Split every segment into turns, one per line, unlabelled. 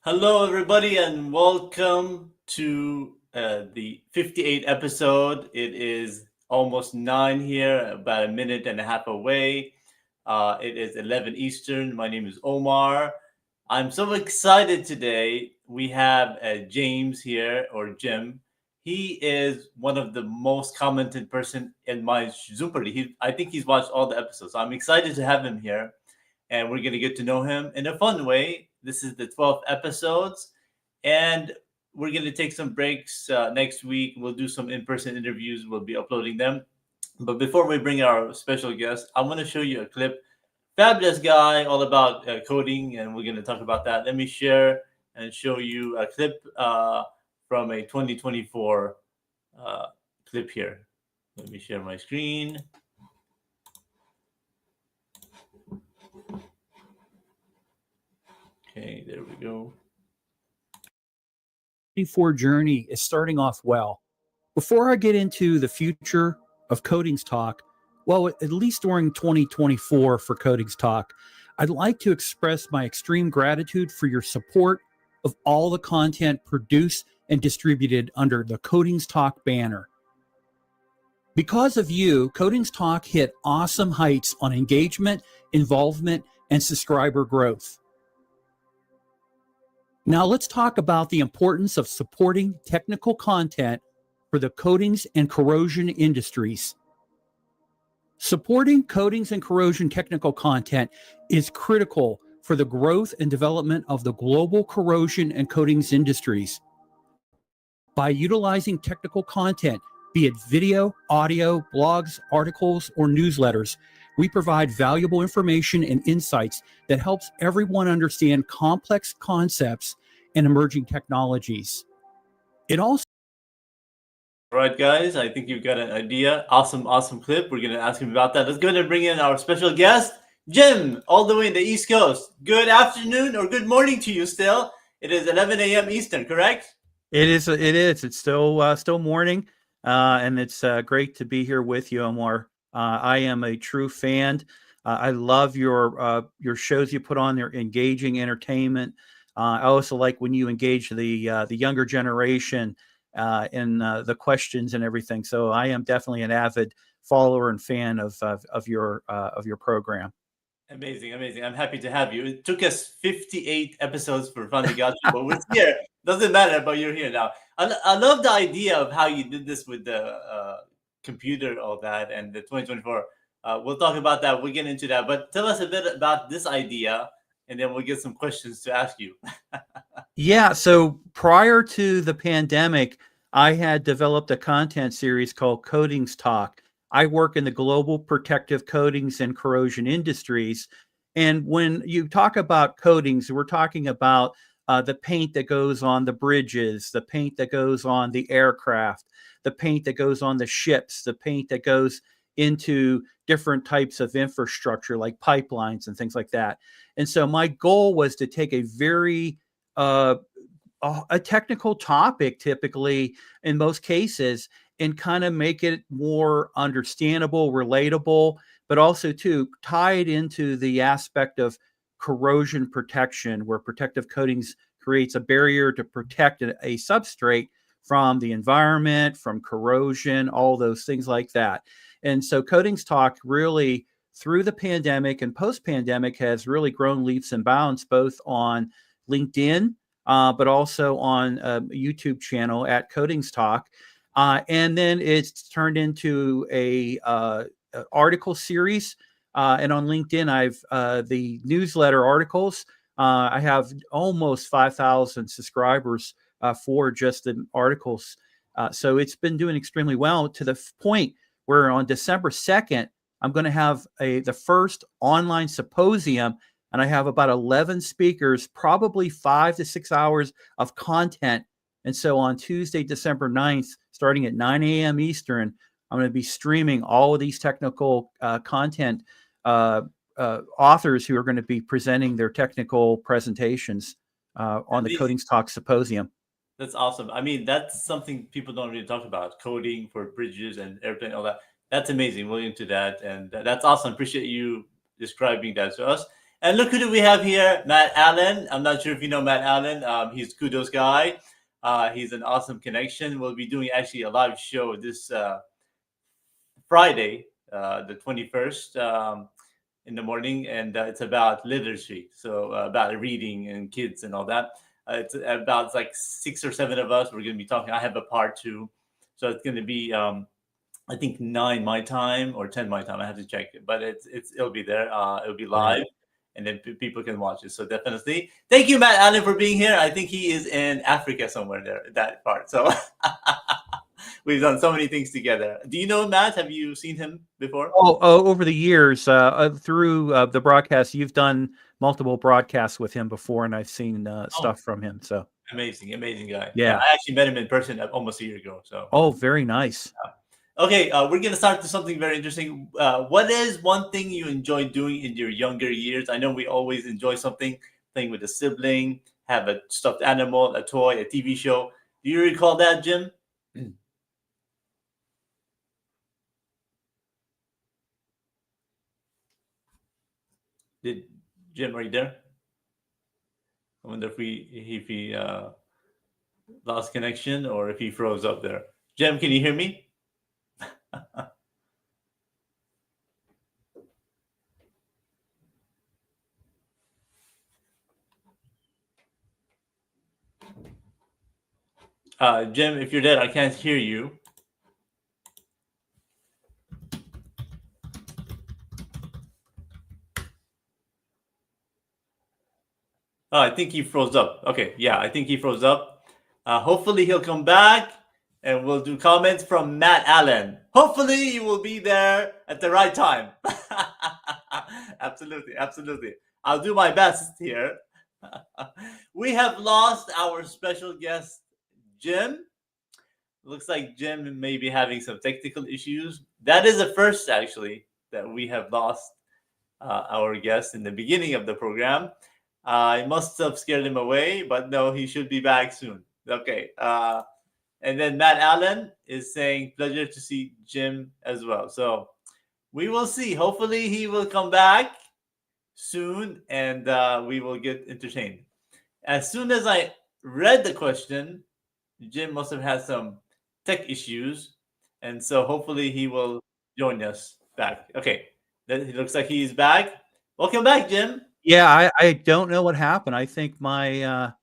Hello, everybody, and welcome to the 58th episode. It is almost 9 here, about a minute and a half away. It is 11 Eastern. My name is Omar. I'm so excited today. We have James here, or Jim. He is one of the most commented person in my Zoom party. I think he's watched all the episodes. So I'm excited to have him here, and we're going to get to know him in a fun way. This is the 12th episodes, and we're going to take some breaks next week. We'll do some in-person interviews. We'll be uploading them. But before we bring our special guest, I want to show you a clip. Fabulous guy, all about coding, and we're going to talk about that. Let me share and show you a clip from a 2024 clip here. Let me share my screen. Okay, there we go.
2024 journey is starting off well. Before I get into the future of Codings Talk, well, at least during 2024 for Codings Talk, I'd like to express my extreme gratitude for your support of all the content produced and distributed under the Codings Talk banner. Because of you, Codings Talk hit awesome heights on engagement, involvement, and subscriber growth. Now let's talk about the importance of supporting technical content for the coatings and corrosion industries. Supporting coatings and corrosion technical content is critical for the growth and development of the global corrosion and coatings industries. By utilizing technical content, be it video, audio, blogs, articles, or newsletters, we provide valuable information and insights that helps everyone understand complex concepts and emerging technologies. It also...
All right, guys, I think you've got an idea. Awesome clip. We're going to ask him about that. Let's go ahead and bring in our special guest, Jim, all the way in the East Coast. Good afternoon or good morning to you still. It is 11 a.m. Eastern, correct?
It is. It's still morning, and it's great to be here with you, Omar. I am a true fan. I love your shows you put on. They're engaging entertainment. I also like when you engage the younger generation in the questions and everything. So I am definitely an avid follower and fan of your program.
Amazing. I'm happy to have you. It took us 58 episodes for finally got you, but we're here. Doesn't matter, but you're here now. I love the idea of how you did this with the computer, all that, and the 2024. We'll talk about that. We'll get into that. But tell us a bit about this idea, and then we'll get some questions to ask you.
Yeah. So prior to the pandemic, I had developed a content series called Codings Talk. I work in the global protective coatings and corrosion industries. And when you talk about coatings, we're talking about the paint that goes on the bridges, the paint that goes on the aircraft, the paint that goes on the ships, the paint that goes into different types of infrastructure like pipelines and things like that. And so my goal was to take a very a technical topic, typically in most cases, and kind of make it more understandable, relatable, but also to tie it into the aspect of corrosion protection, where protective coatings creates a barrier to protect a substrate from the environment, from corrosion, all those things like that. And so Coatings Talk really, through the pandemic and post-pandemic, has really grown leaps and bounds, both on LinkedIn, but also on a YouTube channel at Coatings Talk. And then it's turned into a article series. And on LinkedIn, I've the newsletter articles. I have almost 5,000 subscribers for just the articles. So it's been doing extremely well, to the point where on December 2nd, I'm going to have the first online symposium, and I have about 11 speakers, probably 5 to 6 hours of content. And so on Tuesday, December 9th, starting at 9 a.m. Eastern, I'm going to be streaming all of these technical content authors who are going to be presenting their technical presentations on the Coatings Talk Symposium.
That's awesome. I mean, that's something people don't really talk about, coding for bridges and airplane, all that. That's amazing. We'll into that. And that's awesome. Appreciate you describing that to us. And look who do we have here, Matt Allen. I'm not sure if you know Matt Allen. He's Kudos guy. He's an awesome connection. We'll be doing actually a live show this Friday, the 21st, in the morning, and it's about literacy, so about reading and kids and all that. It's about like 6 or 7 of us. We're going to be talking. I have a part 2, so it's going to be I think 9 my time or 10 my time. I have to check it, but it'll be there. It'll be live, and then people can watch it. So definitely, thank you, Matt Allen, for being here. I think he is in Africa somewhere there, that part. So we've done so many things together. Do you know Matt? Have you seen him before?
Oh, over the years, through the broadcast, you've done multiple broadcasts with him before, and I've seen stuff from him. So
amazing guy.
Yeah.
I actually met him in person almost a year ago. So
very nice.
Okay, we're gonna start to something very interesting. What is one thing you enjoy doing in your younger years? I know we always enjoy something, playing with a sibling, have a stuffed animal, a toy, a TV show. Do you recall that, Jim? Jim, are you there? I wonder if he lost connection or if he froze up there. Jim, can you hear me? Jim, if you're dead, I can't hear you. Oh, I think he froze up. Okay, yeah, I think he froze up. Hopefully he'll come back, and we'll do comments from Matt Allen. Hopefully he will be there at the right time. Absolutely. I'll do my best here. We have lost our special guest, Jim. Looks like Jim may be having some technical issues. That is the first, actually, that we have lost our guest in the beginning of the program. I must have scared him away, but no, he should be back soon. Okay. And then Matt Allen is saying, pleasure to see Jim as well. So we will see. Hopefully he will come back soon, and we will get entertained. As soon as I read the question, Jim must have had some tech issues, and so hopefully he will join us back. Okay, it looks like he's back. Welcome back, Jim.
Yeah, I don't know what happened. I think my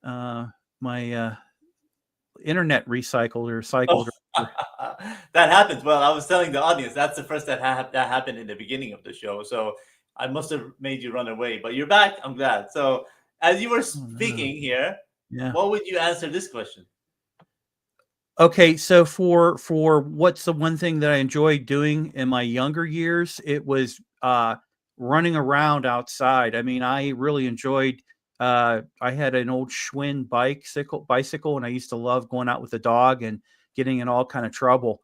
my internet recycled or cycled.
Oh, that happens. Well, I was telling the audience that's the first that happened in the beginning of the show. So I must have made you run away, but you're back. I'm glad. So as you were speaking here, what would you answer this question?
Okay, so for what's the one thing that I enjoyed doing in my younger years, it was running around outside. I mean, I really enjoyed. I had an old Schwinn bicycle, and I used to love going out with the dog and getting in all kind of trouble,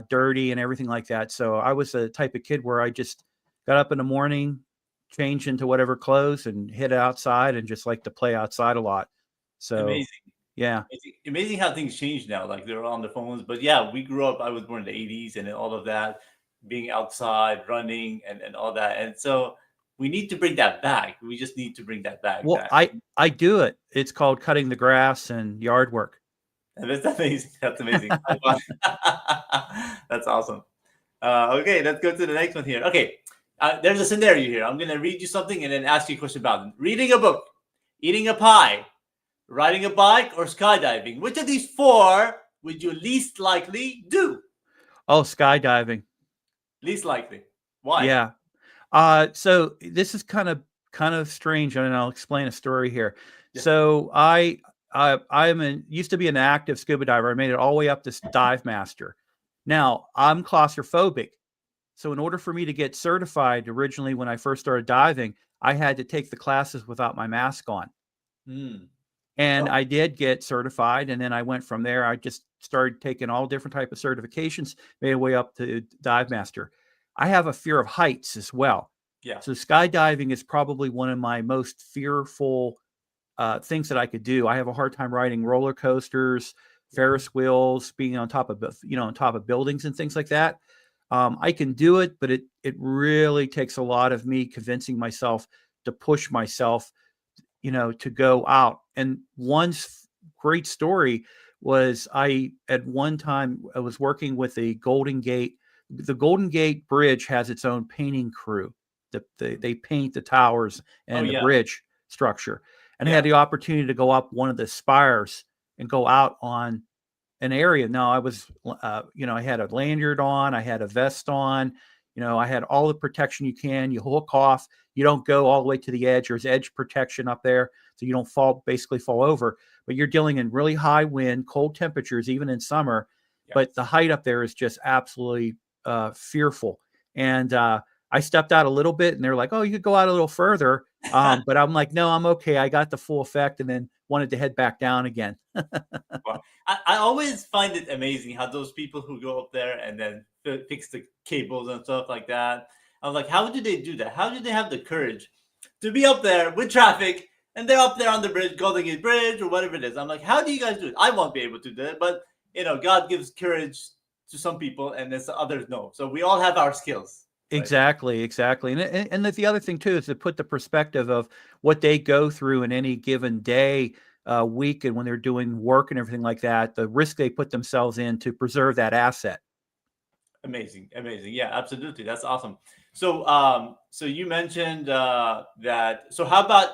dirty and everything like that. So I was the type of kid where I just got up in the morning, changed into whatever clothes, and hit outside, and just like to play outside a lot. So
amazing.
Yeah.
Amazing how things change now. Like they're on the phones. But yeah, we grew up, I was born in the 80s, and all of that, being outside, running and all that. And so We need to bring that back. We just need to bring that back.
Well, I do it. It's called cutting the grass and yard work.
That's amazing. That's amazing. That's awesome. Okay, let's go to the next one here. Okay, there's a scenario here. I'm going to read you something and then ask you a question about it. Reading a book, eating a pie, riding a bike, or skydiving. Which of these four would you least likely do?
Oh, skydiving.
Least likely. Why?
Yeah. So this is kind of strange, and I'll explain a story here.
Yeah.
So used to be an active scuba diver. I made it all the way up to dive master. Now I'm claustrophobic. So in order for me to get certified originally when I first started diving, I had to take the classes without my mask on. And I did get certified. And then I went from there. I just started taking all different type of certifications, made my way up to dive master. I have a fear of heights as well.
Yeah.
So skydiving is probably one of my most fearful things that I could do. I have a hard time riding roller coasters, Ferris wheels, being on top of buildings and things like that. I can do it, but it really takes a lot of me convincing myself to push myself, to go out. And one great story was at one time I was working with the Golden Gate. The Golden Gate Bridge has its own painting crew. They paint the towers and the bridge structure. And I had the opportunity to go up one of the spires and go out on an area. Now I was, I had a lanyard on, I had a vest on, I had all the protection you can. You hook off, you don't go all the way to the edge. There's edge protection up there, so you don't basically fall over. But you're dealing in really high wind, cold temperatures, even in summer. Yeah. But the height up there is just absolutely fearful. And I stepped out a little bit, and they're like, "Oh, you could go out a little further." But I'm like, "No, I'm okay. I got the full effect," and then wanted to head back down again.
Well, I always find it amazing how those people who go up there and then fix the cables and stuff like that. I'm like, how do they do that? How do they have the courage to be up there with traffic and they're up there on the bridge, Golden Gate Bridge or whatever it is? I'm like, how do you guys do it? I won't be able to do it, but God gives courage to some people and then others no. So we all have our skills.
Right? Exactly. And the other thing too is to put the perspective of what they go through in any given day, week, and when they're doing work and everything like that, the risk they put themselves in to preserve that asset.
Amazing. Yeah, absolutely. That's awesome. So, so you mentioned that. So, how about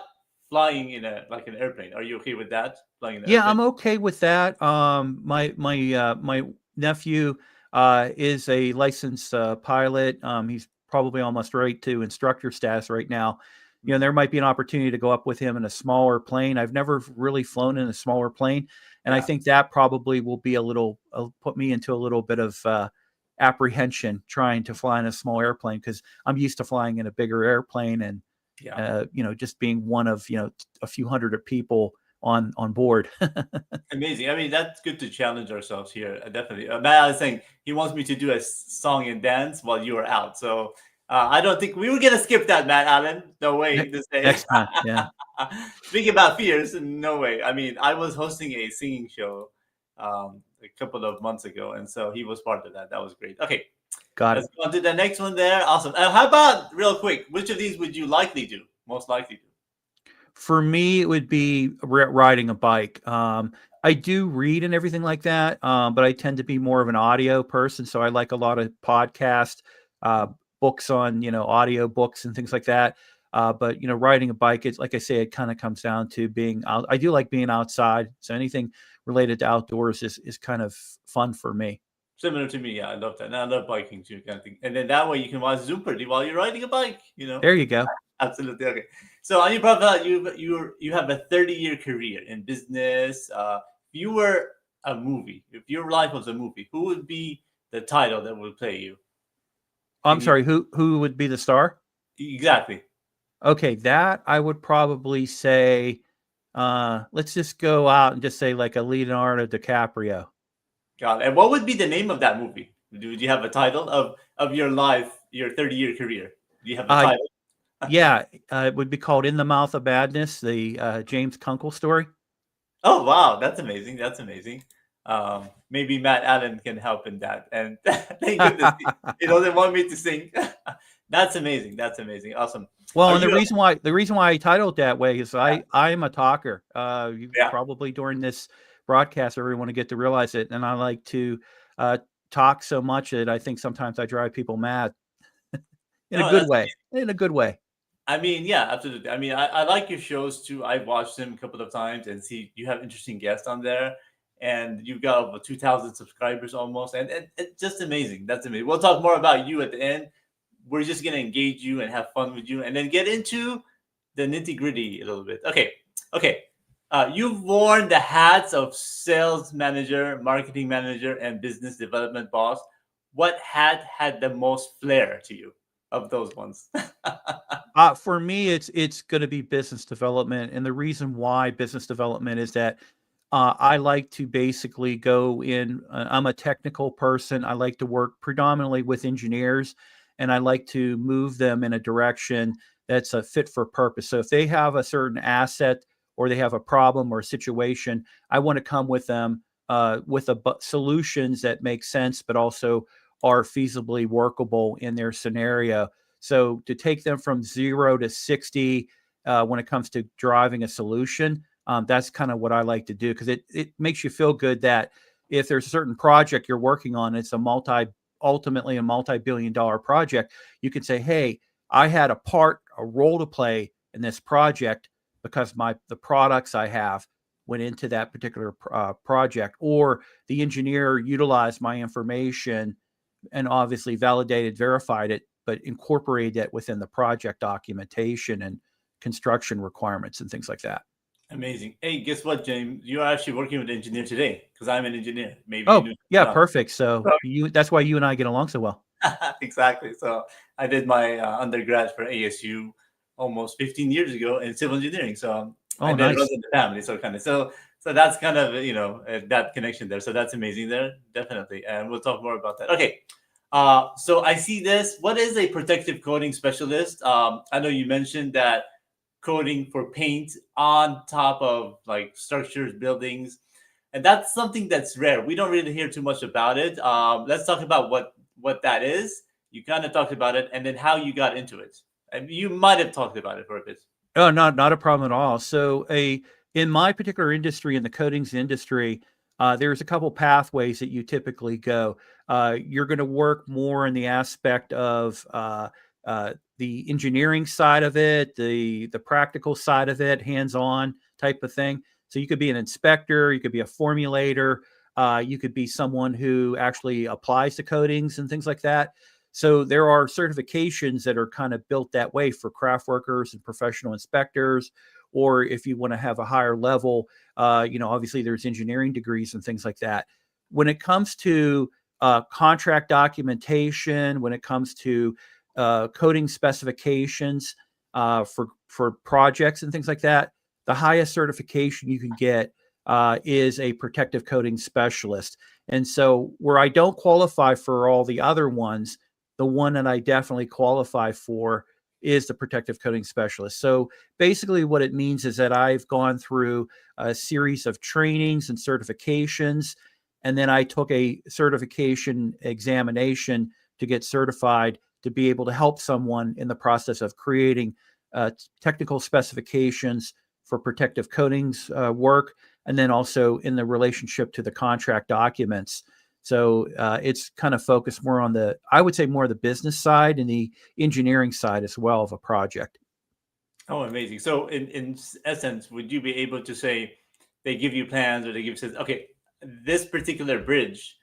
flying in an airplane? Are you okay with that? Flying in an airplane?
I'm okay with that. My nephew is a licensed pilot. He's probably almost right to instructor status right now. There might be an opportunity to go up with him in a smaller plane. I've never really flown in a smaller plane, and I think that probably will be put me into a little bit of apprehension trying to fly in a small airplane, because I'm used to flying in a bigger airplane and just being one of a few hundred people on board.
Amazing. I mean, that's good to challenge ourselves here. Definitely. Matt is saying he wants me to do a song and dance while you are out. So I don't think we were going to skip that, Matt Allen. No way.
Next time. Yeah.
Speaking about fears, no way. I mean, I was hosting a singing show a couple of months ago, and so he was part of that. That was great. Okay. Let's go on to the next one there. Awesome. How about, real quick, which of these would you most likely do?
For me, it would be riding a bike. I do read and everything like that, but I tend to be more of an audio person. So I like a lot of podcasts, books on, audio books and things like that. But, riding a bike, it's like I say, it kind of comes down to being out. I do like being outside. So anything related to outdoors is kind of fun for me.
Similar to me. Yeah, I love that. And I love biking too, kind of thing. And then that way you can watch Zoom Party while you're riding a bike,
There you go.
Absolutely. Okay. So on your profile, you have a 30-year career in business. If you were a movie, if your life was a movie, who would be the title that would play you?
I'm sorry, who would be the star?
Exactly.
Okay, that I would probably say, let's just go out and just say like a Leonardo DiCaprio.
Got it. And what would be the name of that movie? Do you have a title of your life, your 30-year career? Do you have a title?
Yeah, it would be called In the Mouth of Madness, the James Kunkle story.
Oh, wow. That's amazing. Maybe Matt Allen can help in that. And thank goodness he doesn't want me to sing. That's amazing. That's amazing. Awesome.
Well,
Are
and
you?
the reason why I titled it that way is I am a talker. You
Yeah.
probably during this broadcast, everyone to get to realize it, and I like to talk so much that I think sometimes I drive people mad in a
No,
good
that's
way. In a good way.
I mean, yeah, absolutely. I mean, I like your shows too. I've watched them a couple of times and see you have interesting guests on there. And you've got over 2,000 subscribers almost. And it's just amazing. That's amazing. We'll talk more about you at the end. We're just going to engage you and have fun with you and then get into the nitty gritty a little bit. Okay. Okay. You've worn the hats of sales manager, marketing manager, and business development boss. What hat had the most flair to you of those ones?
For me, it's going to be business development, and the reason why business development is that I like to basically go in. I'm a technical person. I like to work predominantly with engineers, and I like to move them in a direction that's a fit for purpose. So if they have a certain asset or they have a problem or a situation, I want to come with them with solutions that make sense, but also are feasibly workable in their scenario. So to take them from 0 to 60 when it comes to driving a solution, that's kind of what I like to do because it makes you feel good that if there's a certain project you're working on, it's ultimately a multi-billion-dollar project. You can say, "Hey, I had a role to play in this project because the products I have went into that particular project, or the engineer utilized my information and obviously validated, verified it, but incorporated it within the project documentation and construction requirements and things like that."
Amazing. Hey, guess what, James? You're actually working with an engineer today because I'm an engineer. Maybe you
Oh,
knew
yeah,
that.
perfect. So that's why you and I get along so well.
Exactly. So I did my undergrad for ASU almost 15 years ago in civil engineering. So I
Oh,
did run
nice.
in the family. So that's kind of that connection there. So that's amazing there, definitely. And we'll talk more about that. Okay. So I see this. What is a protective coating specialist? I know you mentioned that coating for paint on top of like structures, buildings, and that's something that's rare. We don't really hear too much about it. Let's talk about what that is. You kind of talked about it, and then how you got into it. And you might have talked about it for a bit.
Oh, not a problem at all. So, in my particular industry, in the coatings industry, there's a couple pathways that you typically go. You're going to work more in the aspect of the engineering side of it, the practical side of it, hands-on type of thing. So you could be an inspector, you could be a formulator, you could be someone who actually applies the coatings and things like that. So there are certifications that are kind of built that way for craft workers and professional inspectors, or if you want to have a higher level, obviously there's engineering degrees and things like that. When it comes to contract documentation, when it comes to coding specifications for projects and things like that, the highest certification you can get is a protective coating specialist. And so where I don't qualify for all the other ones, the one that I definitely qualify for is the protective coating specialist. So basically what it means is that I've gone through a series of trainings and certifications, and then I took a certification examination to get certified to be able to help someone in the process of creating technical specifications for protective coatings work, and then also in the relationship to the contract documents. So it's kind of focused more on I would say more the business side and the engineering side as well of a project.
Oh, amazing. So in essence, would you be able to say they give you plans or they give says, okay, this particular bridge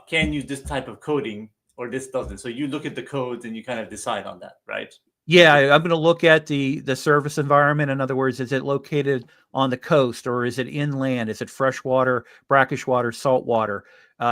can use this type of coating or this doesn't. So you look at the codes and you kind of decide on that, right?
Yeah, I'm going to look at the service environment. In other words, is it located on the coast or is it inland? Is it freshwater, brackish water, salt water?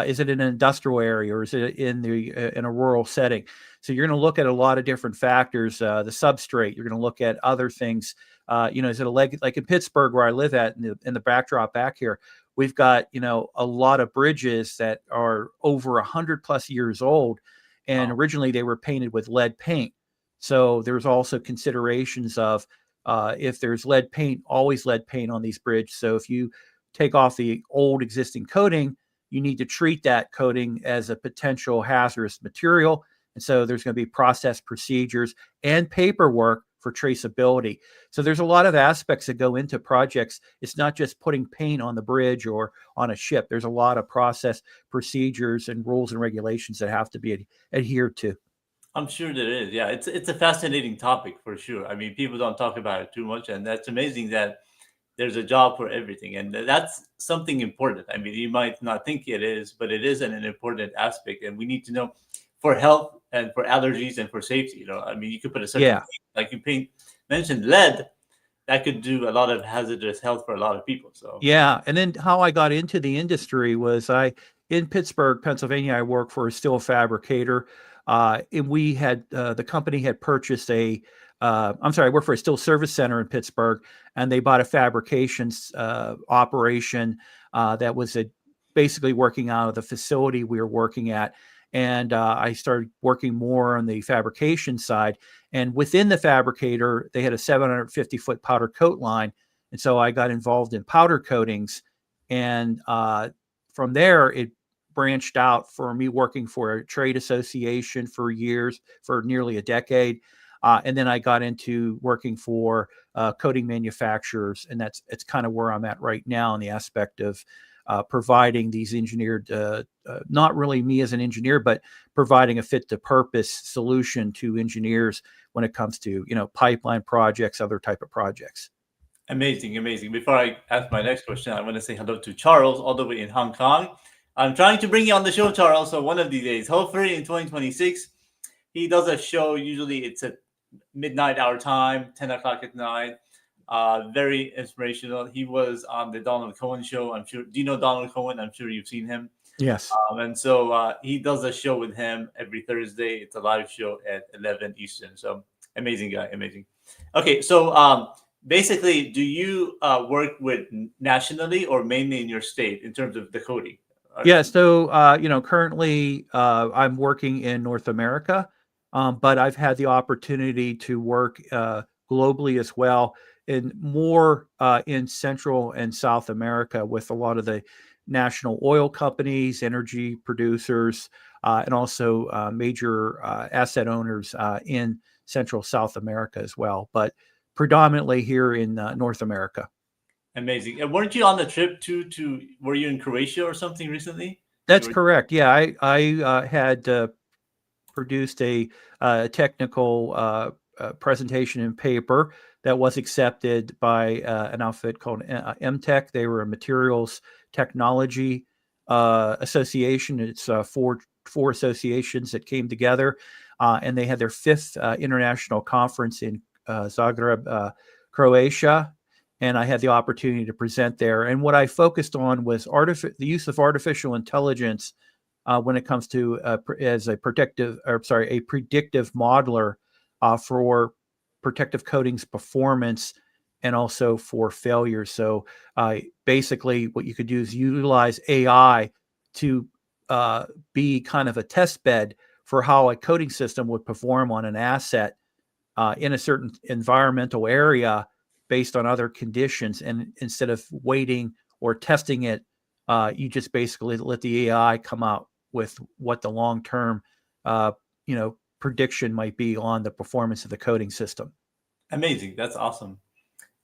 Is it in an industrial area or is it in a rural setting? So you're going to look at a lot of different factors. The substrate. You're going to look at other things. Is it like in Pittsburgh where I live at in the backdrop back here? We've got a lot of bridges that are over 100+ years old, and
Wow.
originally they were painted with lead paint. So there's also considerations of if there's lead paint, always lead paint on these bridges. So if you take off the old existing coating, you need to treat that coating as a potential hazardous material. And so there's going to be process procedures and paperwork for traceability. So there's a lot of aspects that go into projects. It's not just putting paint on the bridge or on a ship. There's a lot of process procedures and rules and regulations that have to be adhered to.
I'm sure there is. Yeah, it's a fascinating topic for sure. I mean, people don't talk about it too much, and that's amazing that there's a job for everything, and that's something important. I mean, you might not think it is, but it is an important aspect, and we need to know for health and for allergies and for safety. You know, I mean, you could put a certain like you mentioned lead that could do a lot of hazardous health for a lot of people. So
yeah, and then how I got into the industry was in Pittsburgh, Pennsylvania. I work for a steel fabricator. And we had the company had purchased I work for a steel service center in Pittsburgh, and they bought a fabrications operation that was basically working out of the facility we were working at. And I started working more on the fabrication side. And within the fabricator, they had a 750-foot powder coat line. And so I got involved in powder coatings. And from there, it branched out for me working for a trade association for years, for nearly a decade. And then I got into working for coating manufacturers. And it's kind of where I'm at right now in the aspect of providing these engineered, not really me as an engineer, but providing a fit to purpose solution to engineers when it comes to, pipeline projects, other type of projects.
amazing, amazing. Before I ask my next question, I want to say hello to Charles all the way in Hong Kong. I'm trying to bring you on the show, Charles. So one of these days, hopefully in 2026, he does a show. Usually it's at midnight our time, 10 o'clock at night. Very inspirational. He was on the Donald Cohen show. I'm sure. Do you know Donald Cohen? I'm sure you've seen him.
Yes.
And so he does a show with him every Thursday. It's a live show at 11 Eastern. So amazing guy, amazing. Okay, so basically, do you work with nationally or mainly in your state in terms of the coding?
Yeah. So, currently I'm working in North America, but I've had the opportunity to work globally as well, in more in Central and South America with a lot of the national oil companies, energy producers, and also major asset owners in Central South America as well, but predominantly here in North America.
Amazing. And weren't you on the trip were you in Croatia or something recently?
That's correct. Yeah, I had produced a technical presentation in paper that was accepted by an outfit called MTech. They were a materials technology association. It's four associations that came together, and they had their fifth international conference in Zagreb, Croatia. And I had the opportunity to present there. And what I focused on was the use of artificial intelligence when it comes to as a predictive modeler for protective coatings performance and also for failure. So basically, what you could do is utilize AI to be kind of a test bed for how a coating system would perform on an asset in a certain environmental area based on other conditions. And instead of waiting or testing it, you just basically let the AI come out with what the long-term, prediction might be on the performance of the coating system.
Amazing. That's awesome.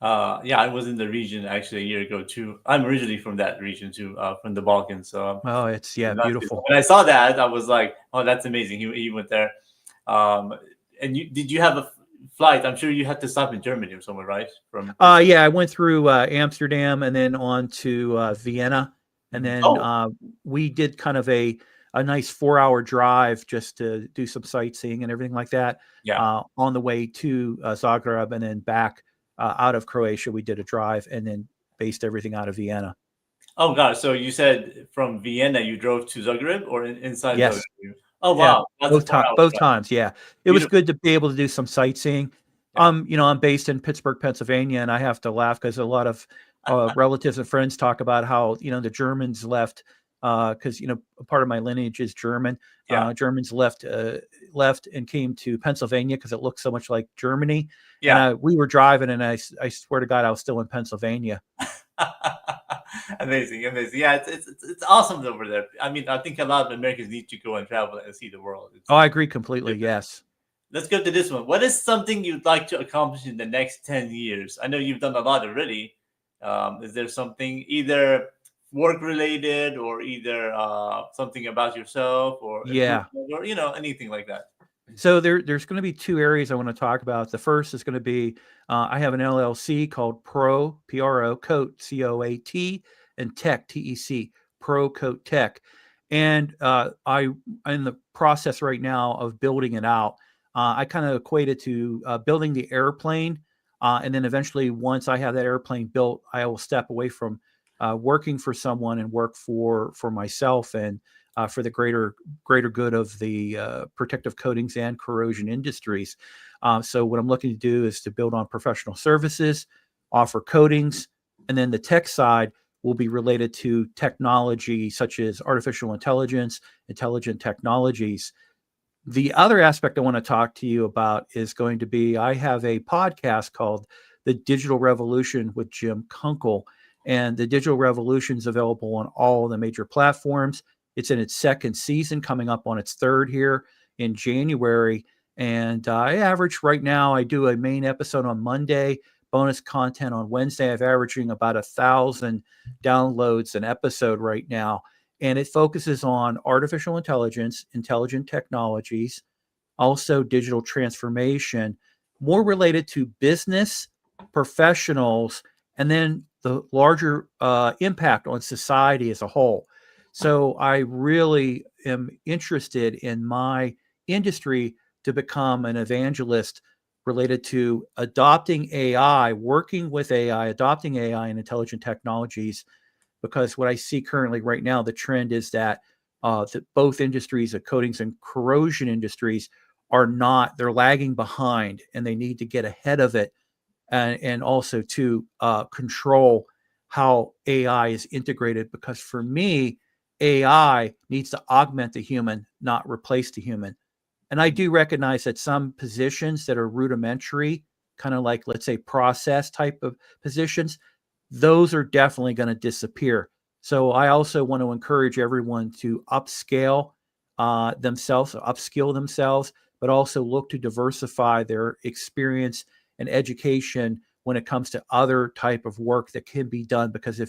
Yeah, I was in the region actually a year ago too. I'm originally from that region too, from the Balkans. So
oh, it's beautiful.
When I saw that, I was like, "Oh, that's amazing." He went there. And did you have a flight? I'm sure you had to stop in Germany or somewhere, right?
Yeah, I went through Amsterdam and then on to Vienna, and then we did kind of a nice 4-hour drive just to do some sightseeing and everything like that.
Yeah.
On the way to Zagreb and then back out of Croatia, we did a drive and then based everything out of Vienna.
Oh God! So you said from Vienna you drove to Zagreb or inside
Yes.
Zagreb? Oh wow!
Yeah, both times. Yeah, it was good to be able to do some sightseeing. Yeah. I'm based in Pittsburgh, Pennsylvania, and I have to laugh because a lot of relatives and friends talk about how the Germans left because part of my lineage is German.
Yeah.
Germans left and came to Pennsylvania because it looked so much like Germany.
Yeah,
and we were driving, and I swear to God, I was still in Pennsylvania.
Amazing, amazing. Yeah, it's awesome over there. I mean, I think a lot of Americans need to go and travel and see the world.
Oh, I agree completely. Yes.
Let's go to this one. What is something you'd like to accomplish in the next 10 years? I know you've done a lot already. Is there something either work related or either something about yourself or
Yeah.
improvement or, anything like that?
So there's going to be two areas I want to talk about. The first is going to be I have an LLC called Pro Coat COAT and Tech TEC Pro Coat Tech, and I'm in the process right now of building it out. I kind of equate it to building the airplane, and then eventually once I have that airplane built, I will step away from working for someone and work for myself and for the greater good of the protective coatings and corrosion industries. So what I'm looking to do is to build on professional services, offer coatings, and then the tech side will be related to technology such as artificial intelligence, intelligent technologies. The other aspect I want to talk to you about is going to be I have a podcast called The Digital Revolution with Jim Kunkle, and the Digital Revolution is available on all the major platforms. It's in its second season, coming up on its third here in January. And I average right now, I do a main episode on Monday, bonus content on Wednesday. I'm averaging about 1,000 downloads an episode right now. And it focuses on artificial intelligence, intelligent technologies, also digital transformation, more related to business professionals, and then the larger impact on society as a whole. So I really am interested in my industry to become an evangelist related to adopting AI, working with AI, adopting AI and intelligent technologies, because what I see currently right now, the trend is that both industries, the coatings and corrosion industries, they're lagging behind, and they need to get ahead of it, and also to control how AI is integrated. Because for me, AI needs to augment the human, not replace the human. And I do recognize that some positions that are rudimentary, kind of like, let's say, process type of positions, those are definitely going to disappear. So I also want to encourage everyone to upscale themselves, upskill themselves, but also look to diversify their experience and education when it comes to other type of work that can be done. Because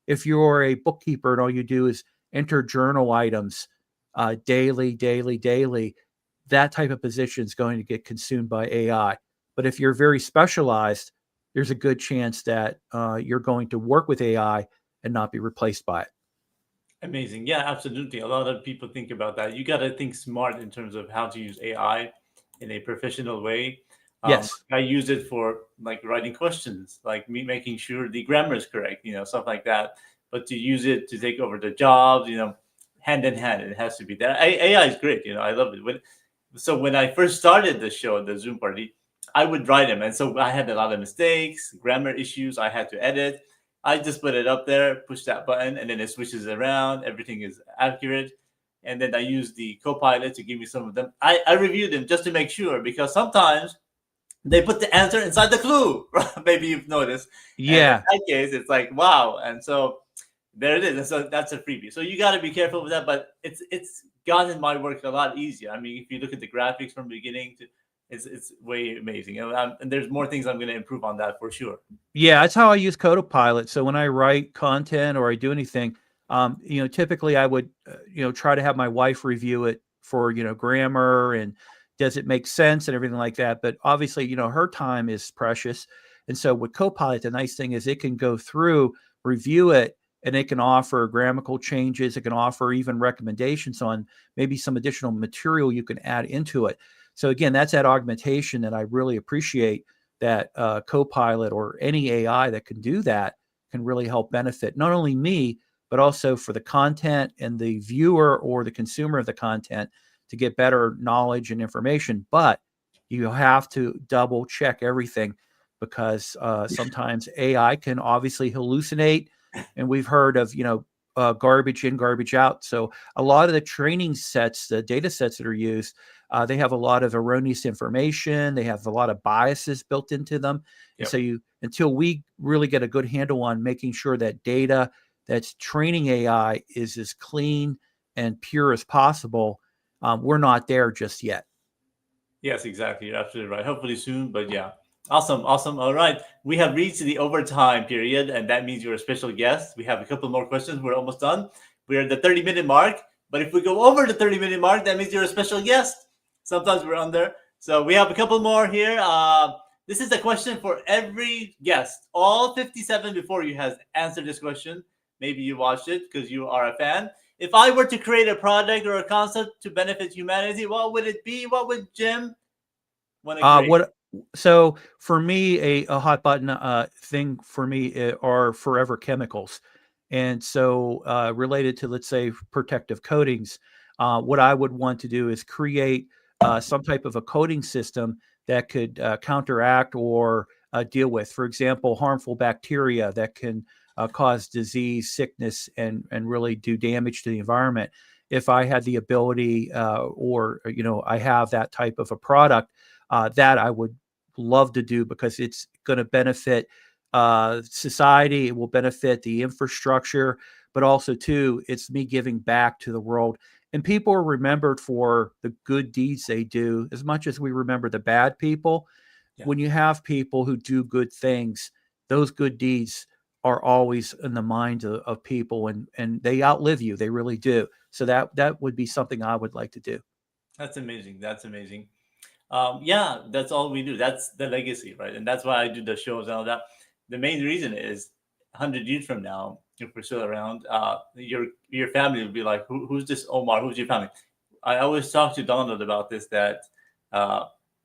if you're a bookkeeper and all you do is enter journal items daily, that type of position is going to get consumed by AI. But if you're very specialized, there's a good chance that you're going to work with AI and not be replaced by it.
Amazing. Yeah, absolutely. A lot of people think about that. You got to think smart in terms of how to use AI in a professional way.
Yes.
I use it for like writing questions, like me making sure the grammar is correct, stuff like that. But to use it to take over the jobs, hand in hand, it has to be there. AI is great. I love it. When I first started the show, the Zoom party, I would write them. And so I had a lot of mistakes, grammar issues I had to edit. I just put it up there, push that button, and then it switches around. Everything is accurate. And then I use the Copilot to give me some of them. I review them just to make sure, because sometimes they put the answer inside the clue. Maybe you've noticed. And in
Yeah.
that case, it's like, wow. And so there it is. And so that's a freebie. So you got to be careful with that. But it's gotten my work a lot easier. I mean, if you look at the graphics from the beginning to it's way amazing. And there's more things I'm going to improve on that for sure.
Yeah, that's how I use Copilot. So when I write content or I do anything, typically I would, try to have my wife review it for, grammar and does it make sense and everything like that. But obviously, her time is precious. And so with Copilot, the nice thing is it can go through, review it, and it can offer grammatical changes. It can offer even recommendations on maybe some additional material you can add into it. So again, that's that augmentation that I really appreciate, that Copilot or any AI that can do that can really help benefit not only me, but also for the content and the viewer or the consumer of the content to get better knowledge and information. But you have to double check everything, because sometimes AI can obviously hallucinate. And we've heard of, garbage in, garbage out. So a lot of the training sets, the data sets that are used, they have a lot of erroneous information. They have a lot of biases built into them. And
Yep.
so until we really get a good handle on making sure that data that's training AI is as clean and pure as possible, we're not there just yet.
Yes, exactly. You're absolutely right. Hopefully soon, but yeah. Awesome, awesome. All right. We have reached the overtime period, and that means you're a special guest. We have a couple more questions. We're almost done. We're at the 30-minute mark. But if we go over the 30-minute mark, that means you're a special guest. Sometimes we're under. So we have a couple more here. This is a question for every guest. All 57 before you has answered this question. Maybe you watched it because you are a fan. If I were to create a product or a concept to benefit humanity, what would it be? What would Jim want to create?
So for me, a hot button thing for me are forever chemicals. And so related to, let's say, protective coatings, what I would want to do is create some type of a coating system that could counteract or deal with, for example, harmful bacteria that can cause disease, sickness, and really do damage to the environment. If I had the ability I have that type of a product, that I would love to do because it's going to benefit society. It will benefit the infrastructure, but also too, it's me giving back to the world. And people are remembered for the good deeds they do as much as we remember the bad people.
Yeah.
When you have people who do good things, those good deeds are always in the minds of people, and they outlive you. They really do. So that would be something I would like to do.
That's amazing. That's amazing. Yeah, that's all we do. That's the legacy, right? And that's why I do the shows and all that. The main reason is 100 years from now, if we're still around, your family will be like, who's this Omar? Who's your family? I always talk to Donald about this, that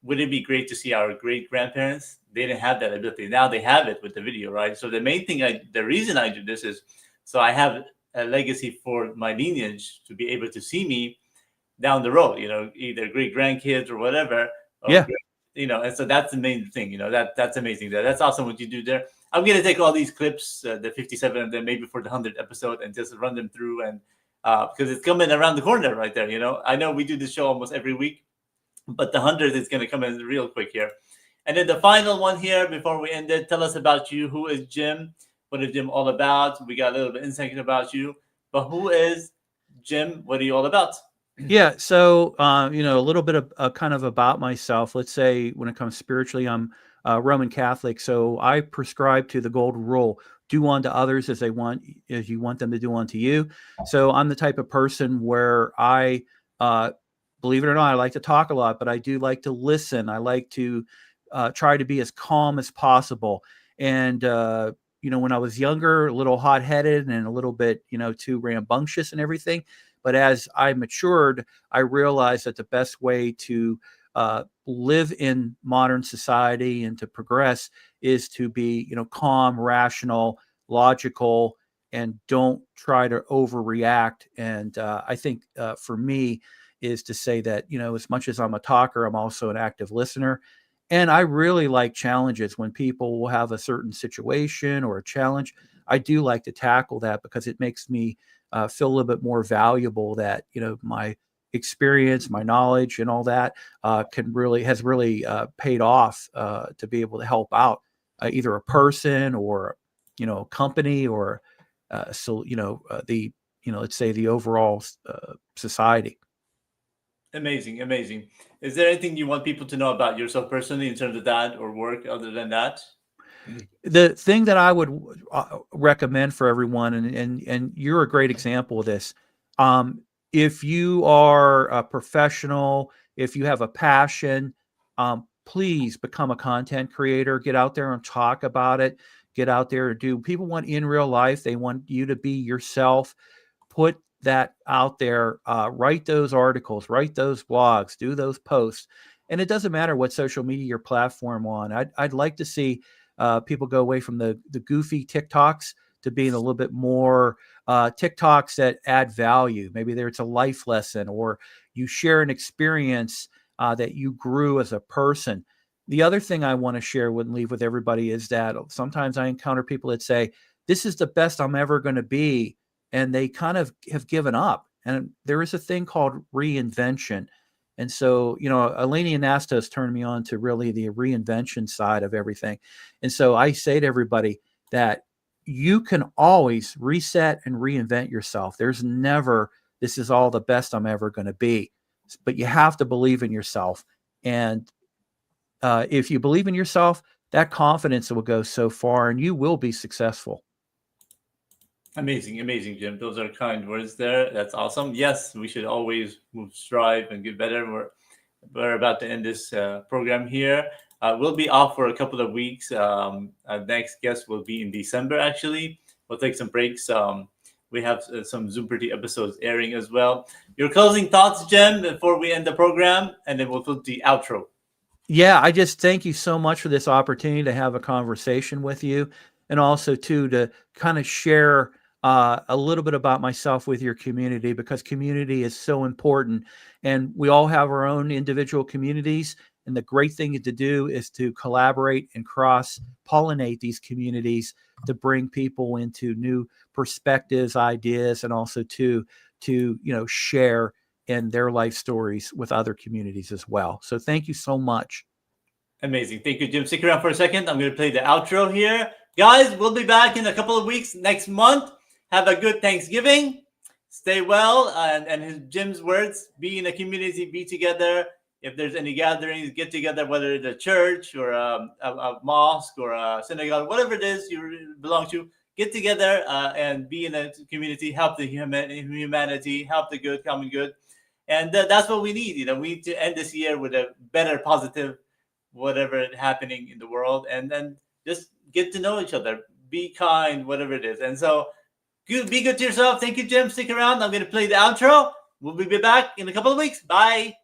would it be great to see our great grandparents? They didn't have that ability. Now they have it with the video, right? So the main thing, the reason I do this is so I have a legacy for my lineage to be able to see me down the road, either great grandkids or whatever. Or
Yeah.
and so that's the main thing, that's amazing. That's awesome what you do there. I'm going to take all these clips, the 57 of them, maybe for the 100th episode, and just run them through. And because it's coming around the corner right there, I know we do this show almost every week, but the 100th is going to come in real quick here. And then the final one here before we end it, tell us about you. Who is Jim? What is Jim all about? We got a little bit insight about you, but who is Jim? What are you all about?
Yeah. So, a little bit of kind of about myself. Let's say when it comes spiritually, I'm Roman Catholic. So I prescribe to the golden rule: do unto others as you want them to do unto you. So I'm the type of person where I, believe it or not, I like to talk a lot, but I do like to listen. I like to try to be as calm as possible. And, when I was younger, a little hot headed and a little bit, too rambunctious and everything. But as I matured, I realized that the best way to live in modern society and to progress is to be, calm, rational, logical, and don't try to overreact. And I think for me is to say that, as much as I'm a talker, I'm also an active listener. And I really like challenges when people will have a certain situation or a challenge. I do like to tackle that because it makes me feel a little bit more valuable, that my experience, my knowledge, and all that has really paid off to be able to help out either a person or a company or let's say the overall society.
Amazing, amazing. Is there anything you want people to know about yourself personally in terms of that or work other than that?
The thing that I would recommend for everyone, and you're a great example of this, if you are a professional, if you have a passion, please become a content creator. Get out there and talk about it. Get out there and do. People want in real life. They want you to be yourself. Put that out there. Write those articles. Write those blogs. Do those posts. And it doesn't matter what social media or platform on. I'd like to see people go away from the goofy TikToks to being a little bit more TikToks that add value. Maybe it's a life lesson, or you share an experience that you grew as a person. The other thing I want to share and leave with everybody is that sometimes I encounter people that say, this is the best I'm ever going to be. And they kind of have given up. And there is a thing called reinvention. And so, Eleni Anastos turned me on to really the reinvention side of everything. And so I say to everybody that you can always reset and reinvent yourself. There's never, this is all the best I'm ever going to be. But you have to believe in yourself. And if you believe in yourself, that confidence will go so far and you will be successful.
Amazing, Jim. Those are kind words there. That's awesome. Yes, we should always strive and get better. We're about to end this program here. We'll be off for a couple of weeks. Our next guest will be in December, actually. We'll take some breaks. We have some Zoom Pretty episodes airing as well. Your closing thoughts, Jim, before we end the program, and then we'll do the outro.
Yeah, I just thank you so much for this opportunity to have a conversation with you, and also too to kind of share a little bit about myself with your community, because community is so important, and we all have our own individual communities. And the great thing to do is to collaborate and cross-pollinate these communities to bring people into new perspectives, ideas, and also to share in their life stories with other communities as well. So thank you so much.
Amazing. Thank you, Jim. Stick around for a second. I'm going to play the outro here. Guys, we'll be back in a couple of weeks next month. Have a good Thanksgiving. Stay well. And his Jim's words, be in a community, be together. If there's any gatherings, get together, whether it's a church or a mosque or a synagogue, whatever it is you belong to, get together and be in a community, help the humanity, help the good, common good. And that's what we need. We need to end this year with a better, positive, whatever is happening in the world. And then just get to know each other. Be kind, whatever it is. And so be good to yourself. Thank you, Jim. Stick around. I'm going to play the outro. We'll be back in a couple of weeks. Bye.